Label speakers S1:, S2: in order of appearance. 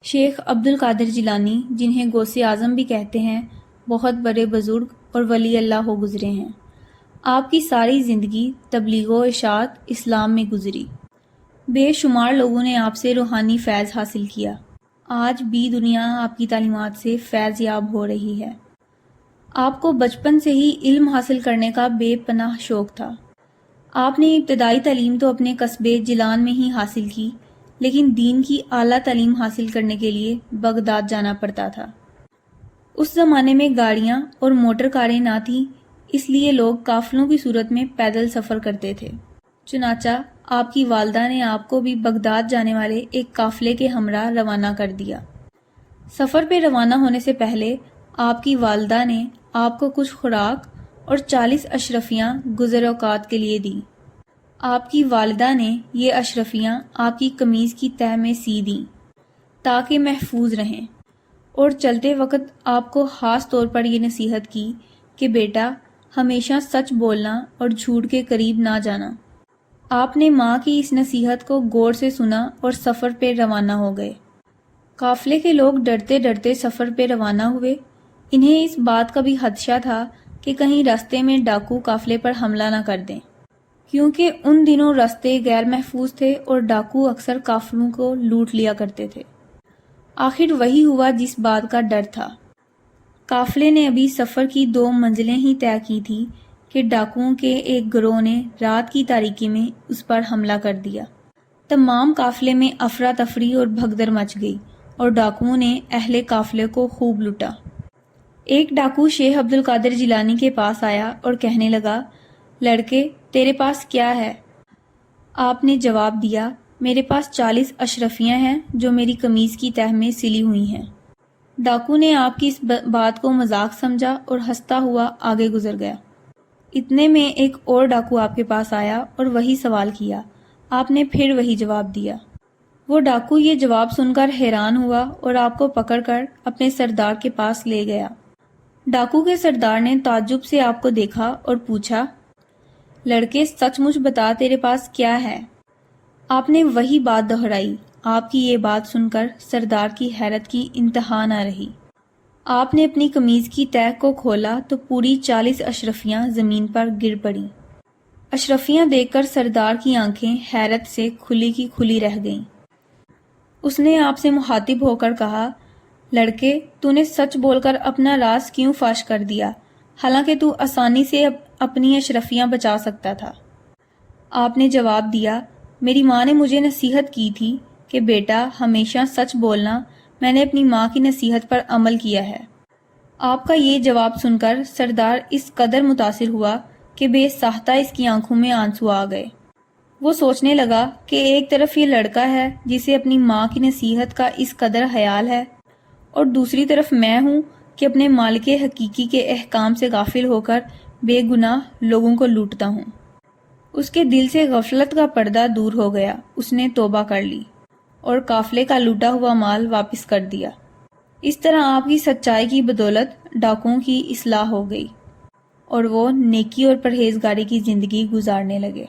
S1: شیخ عبد القادر جیلانی، جنہیں غوث اعظم بھی کہتے ہیں، بہت بڑے بزرگ اور ولی اللہ ہو گزرے ہیں۔ آپ کی ساری زندگی تبلیغ و اشاعت اسلام میں گزری۔ بے شمار لوگوں نے آپ سے روحانی فیض حاصل کیا۔ آج بھی دنیا آپ کی تعلیمات سے فیض یاب ہو رہی ہے۔ آپ کو بچپن سے ہی علم حاصل کرنے کا بے پناہ شوق تھا۔ آپ نے ابتدائی تعلیم تو اپنے قصبے جیلان میں ہی حاصل کی، لیکن دین کی اعلیٰ تعلیم حاصل کرنے کے لیے بغداد جانا پڑتا تھا۔ اس زمانے میں گاڑیاں اور موٹر کاریں نہ تھیں، اس لیے لوگ قافلوں کی صورت میں پیدل سفر کرتے تھے۔ چنانچہ آپ کی والدہ نے آپ کو بھی بغداد جانے والے ایک قافلے کے ہمراہ روانہ کر دیا۔ سفر پہ روانہ ہونے سے پہلے آپ کی والدہ نے آپ کو کچھ خوراک اور 40 اشرفیاں گزر اوقات کے لیے دیں۔ آپ کی والدہ نے یہ اشرفیاں آپ کی قمیض کی تہہ میں سی دیں تاکہ محفوظ رہیں، اور چلتے وقت آپ کو خاص طور پر یہ نصیحت کی کہ بیٹا، ہمیشہ سچ بولنا اور جھوٹ کے قریب نہ جانا۔ آپ نے ماں کی اس نصیحت کو غور سے سنا اور سفر پہ روانہ ہو گئے۔ قافلے کے لوگ ڈرتے ڈرتے سفر پہ روانہ ہوئے۔ انہیں اس بات کا بھی خدشہ تھا کہ کہیں راستے میں ڈاکو قافلے پر حملہ نہ کر دیں، کیونکہ ان دنوں راستے غیر محفوظ تھے اور ڈاکو اکثر قافلوں کو لوٹ لیا کرتے تھے۔ آخر وہی ہوا جس بات کا ڈر تھا۔ قافلے نے ابھی سفر کی 2 منزلیں ہی طے کی تھی کہ ڈاکوؤں کے ایک گروہ نے رات کی تاریکی میں اس پر حملہ کر دیا۔ تمام قافلے میں افراتفری اور بھگدڑ مچ گئی اور ڈاکوؤں نے اہل قافلے کو خوب لوٹا۔ ایک ڈاکو شیخ عبد القادر جیلانی کے پاس آیا اور کہنے لگا، لڑکے، تیرے پاس کیا ہے؟ آپ نے جواب دیا، میرے پاس 40 اشرفیاں ہیں جو میری قمیض کی تہہ میں سلی ہوئی ہیں۔ ڈاکو نے آپ کی اس بات کو مذاق سمجھا اور ہنستا ہوا آگے گزر گیا۔ اتنے میں ایک اور ڈاکو آپ کے پاس آیا اور وہی سوال کیا۔ آپ نے پھر وہی جواب دیا۔ وہ ڈاکو یہ جواب سن کر حیران ہوا اور آپ کو پکڑ کر اپنے سردار کے پاس لے گیا۔ ڈاکو کے سردار نے تعجب سے آپ کو دیکھا اور پوچھا، لڑکے، سچ مچ بتا، تیرے پاس کیا ہے؟ آپ نے وہی بات دہرائی۔ آپ کی یہ بات سن کر سردار کی حیرت کی انتہا نہ رہی۔ آپ نے اپنی قمیض کی تہہ کو کھولا تو پوری 40 اشرفیاں زمین پر گر پڑیں۔ اشرفیاں دیکھ کر سردار کی آنکھیں حیرت سے کھلی کی کھلی رہ گئیں۔ اس نے آپ سے مخاطب ہو کر کہا، لڑکے، تو نے سچ بول کر اپنا راز کیوں فاش کر دیا، حالانکہ تو آسانی سے اپنی اشرفیاں بچا سکتا تھا؟ آپ نے جواب دیا، میری ماں نے مجھے نصیحت کی تھی کہ بیٹا، ہمیشہ سچ بولنا۔ میں نے اپنی ماں کی نصیحت پر عمل کیا ہے۔ آپ کا یہ جواب سن کر سردار اس قدر متاثر ہوا کہ بے ساختہ اس کی آنکھوں میں آنسو آ گئے۔ وہ سوچنے لگا کہ ایک طرف یہ لڑکا ہے جسے اپنی ماں کی نصیحت کا اس قدر خیال ہے، اور دوسری طرف میں ہوں کہ اپنے مالک حقیقی کے احکام سے غافل ہو کر بے گناہ لوگوں کو لوٹتا ہوں۔ اس کے دل سے غفلت کا پردہ دور ہو گیا۔ اس نے توبہ کر لی اور قافلے کا لوٹا ہوا مال واپس کر دیا۔ اس طرح آپ کی سچائی کی بدولت ڈاکوؤں کی اصلاح ہو گئی اور وہ نیکی اور پرہیزگاری کی زندگی گزارنے لگے۔